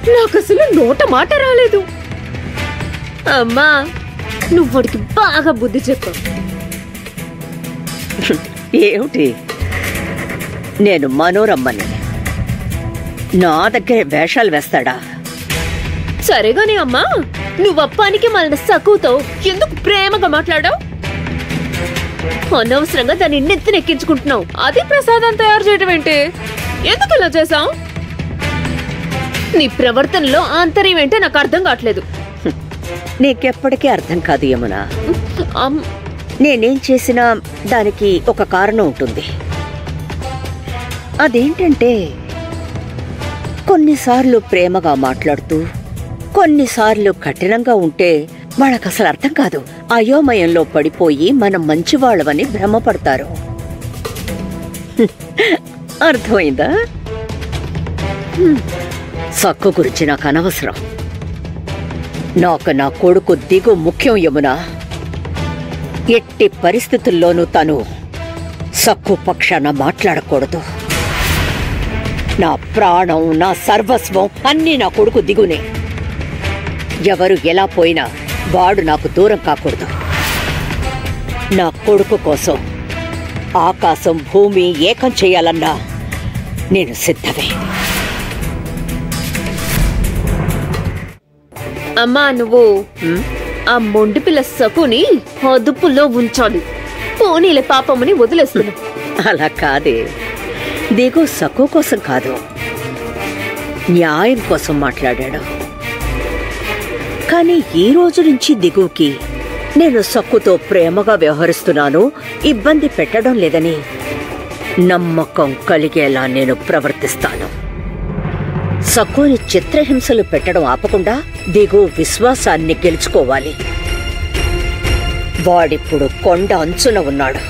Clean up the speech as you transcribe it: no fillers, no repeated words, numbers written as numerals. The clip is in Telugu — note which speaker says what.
Speaker 1: నాకసలు నోట మాట రాలేదు. అమ్మా, నువ్వు వాడికి బాగా బుద్ధి చెప్పు.
Speaker 2: ఏమిటి? నేను మనోరమ్మని నా దగ్గరే వేషాలు వేస్తాడా?
Speaker 1: సరేగాని అమ్మా, నువ్వప్పానికి మన సక్కుతో ఎందుకు ప్రేమగా మాట్లాడావు? అనవసరంగా దాన్ని నెత్తినెక్కించుకుంటున్నావు. అది ప్రసాదం తయారు చేయడం ఏంటి? ఎందుకు ఇలా చేసావు? నీ ప్రవర్తనలో ఆంతర్యం ఏంటో నాకు అర్థం కావట్లేదు.
Speaker 2: నీకెప్పటికీ అర్థం కాదు యమునా. నేనేం చేసినా దానికి ఒక కారణం ఉంటుంది. అదేంటంటే కొన్నిసార్లు ప్రేమగా మాట్లాడుతూ కొన్నిసార్లు కఠినంగా ఉంటే వాళ్ళకసలు అర్థం కాదు. అయోమయంలో పడిపోయి మనం మంచివాళ్ళవని భ్రమపడతారు. అర్థమైందా? సక్కు గురించి నాకు అనవసరం. నాకు నా కొడుకు దిగు ముఖ్యం యమునా. ఎట్టి పరిస్థితుల్లోనూ తను సక్కు పక్షాన మాట్లాడకూడదు. నా ప్రాణం, నా సర్వస్వం అన్నీ నా కొడుకు దిగునే. ఎవరు ఎలా పోయినా వాడు నాకు దూరం కాకూడదు. నా కొడుకు కోసం ఆకాశం భూమి ఏకం చేయాలన్నా నేను సిద్ధమే.
Speaker 1: అమ్మా, నువ్వు ఆ మొండి పిల్ల సకుని అదుపులో ఉంచాలి. పోనీలే పాపమ్మని వదిలేస్తున్నా.
Speaker 2: అలా కాదే, దిగు సక్కు కోసం కాదు, న్యాయం కోసం మాట్లాడాడు. కానీ ఈ రోజు నుంచి దిగుకి నేను సక్కుతో ప్రేమగా వ్యవహరిస్తున్నాను, ఇబ్బంది పెట్టడం లేదని నమ్మకం కలిగేలా నేను ప్రవర్తిస్తాను. సక్కుని చిత్రహింసలు పెట్టడం ఆపకుండా దిగు విశ్వాసాన్ని గెలుచుకోవాలి. వాడిప్పుడు కొండ అంచున ఉన్నాడు.